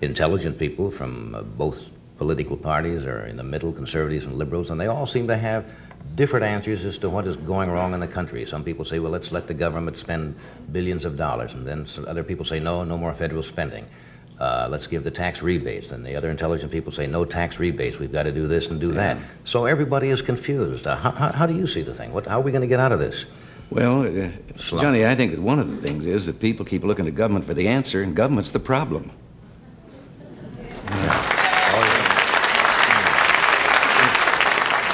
intelligent people from both political parties or in the middle, conservatives and liberals, and they all seem to have different answers as to what is going wrong in the country. Some people say, well, let's let the government spend billions of dollars, and then other people say, no more federal spending. Let's give the tax rebates. And the other intelligent people say, no tax rebates, we've got to do this and do that. So everybody is confused. How do you see the thing? How are we going to get out of this? Well, Johnny, I think that one of the things is that people keep looking to government for the answer, and government's the problem.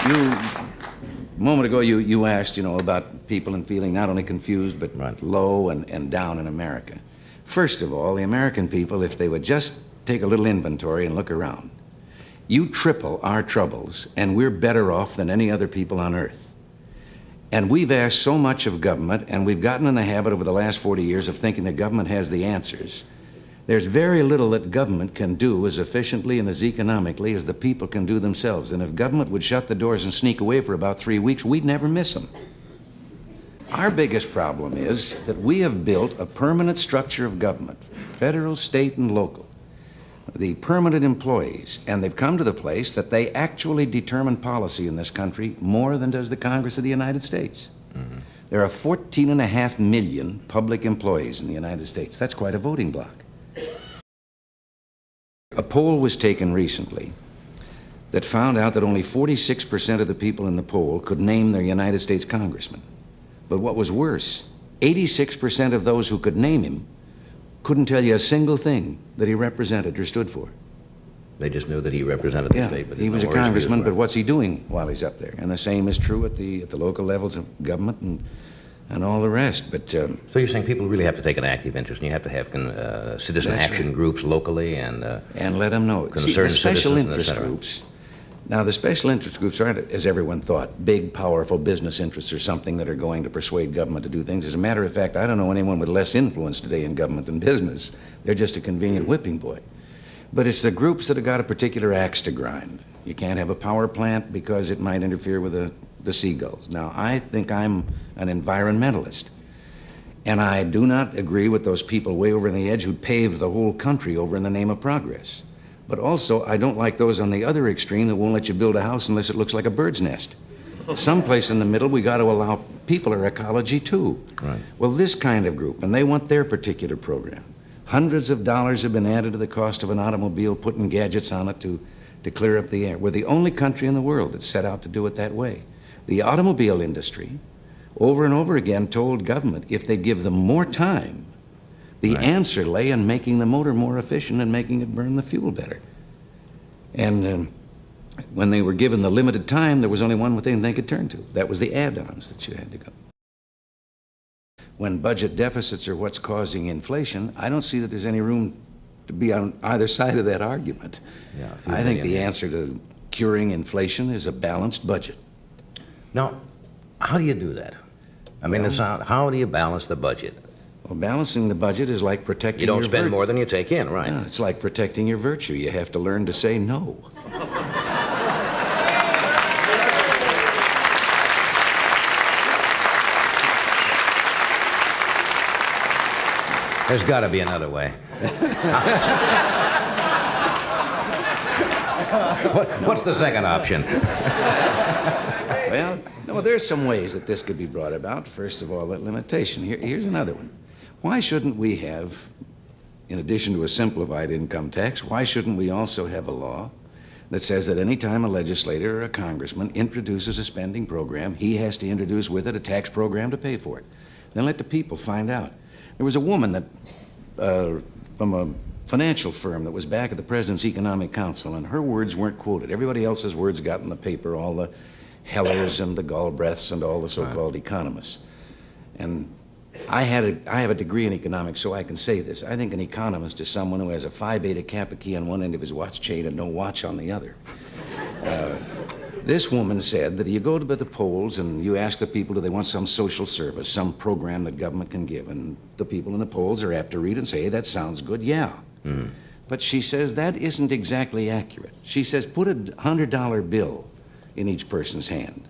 A moment ago, you asked, about people and feeling not only confused, but low and down in America. First of all, the American people, if they would just take a little inventory and look around, you triple our troubles, and we're better off than any other people on earth. And we've asked so much of government, and we've gotten in the habit over the last 40 years of thinking that government has the answers. There's very little that government can do as efficiently and as economically as the people can do themselves. And if government would shut the doors and sneak away for about 3 weeks, we'd never miss them. Our biggest problem is that we have built a permanent structure of government, federal, state, and local, the permanent employees, and they've come to the place that they actually determine policy in this country more than does the Congress of the United States. Mm-hmm. There are 14.5 million public employees in the United States. That's quite a voting bloc. A poll was taken recently that found out that only 46% of the people in the poll could name their United States congressman. But what was worse, 86% of those who could name him couldn't tell you a single thing that he represented or stood for. They just knew that he represented the state. But he was a congressman, but what's he doing while he's up there? And the same is true at the local levels of government and all the rest. But so you're saying people really have to take an active interest, and you have to have citizen action groups locally and let them know. See, the special interest groups. Now, the special interest groups aren't, as everyone thought, big, powerful business interests or something that are going to persuade government to do things. As a matter of fact, I don't know anyone with less influence today in government than business. They're just a convenient whipping boy. But it's the groups that have got a particular axe to grind. You can't have a power plant because it might interfere with the seagulls. Now, I think I'm an environmentalist, and I do not agree with those people way over on the edge who pave the whole country over in the name of progress. But also, I don't like those on the other extreme that won't let you build a house unless it looks like a bird's nest. Someplace in the middle, we got to allow people our ecology too. Right. Well, this kind of group, and they want their particular program. Hundreds of dollars have been added to the cost of an automobile, putting gadgets on it to clear up the air. We're the only country in the world that's set out to do it that way. The automobile industry, over and over again, told government if they'd give them more time, the answer lay in making the motor more efficient and making it burn the fuel better. And when they were given the limited time, there was only one thing they could turn to. That was the add-ons that you had to go. When budget deficits are what's causing inflation, I don't see that there's any room to be on either side of that argument. Yeah, I think the answer to curing inflation is a balanced budget. Now, how do you do that? I mean, how do you balance the budget? Well, balancing the budget is like protecting your virtue. You don't spend more than you take in, right? No, it's like protecting your virtue. You have to learn to say no. There's got to be another way. What's the second option? Well, no, there's some ways that this could be brought about. First of all, that limitation. Here's another one. Why shouldn't we have, in addition to a simplified income tax, why shouldn't we also have a law that says that any time a legislator or a congressman introduces a spending program, he has to introduce with it a tax program to pay for it? Then let the people find out. There was a woman that, from a financial firm that was back at the President's Economic Council, and her words weren't quoted. Everybody else's words got in the paper, all the Hellers and the Galbraiths and all the so-called economists. And I have a degree in economics, so I can say this. I think an economist is someone who has a Phi Beta Kappa key on one end of his watch chain and no watch on the other. This woman said that you go to the polls and you ask the people, do they want some social service, some program that government can give? And the people in the polls are apt to read and say, hey, that sounds good, yeah. Mm. But she says that isn't exactly accurate. She says, put a $100 bill in each person's hand,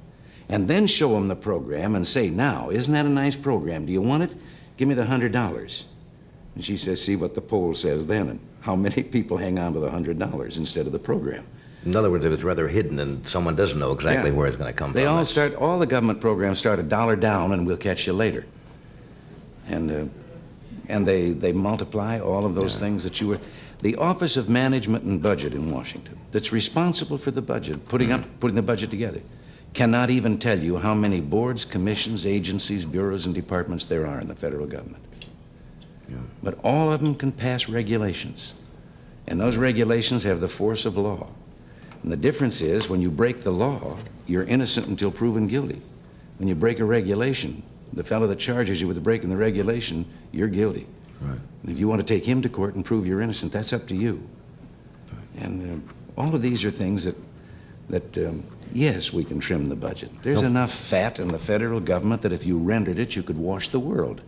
and then show them the program and say, now, isn't that a nice program? Do you want it? Give me the $100. And she says, see what the poll says then. And how many people hang on to the $100 instead of the program. In other words, if it's rather hidden and someone doesn't know exactly where it's going to come They from. all the government programs start $1 down and we'll catch you later. And they multiply all of those things that you were... The Office of Management and Budget in Washington, that's responsible for the budget, putting the budget together, cannot even tell you how many boards, commissions, agencies, bureaus, and departments there are in the federal government. Yeah. But all of them can pass regulations, and those regulations have the force of law. And the difference is, when you break the law, you're innocent until proven guilty. When you break a regulation, the fellow that charges you with breaking the regulation, you're guilty. Right. And if you want to take him to court and prove you're innocent, that's up to you. Right. And all of these are things that yes, we can trim the budget. There's enough fat in the federal government that if you rendered it, you could wash the world.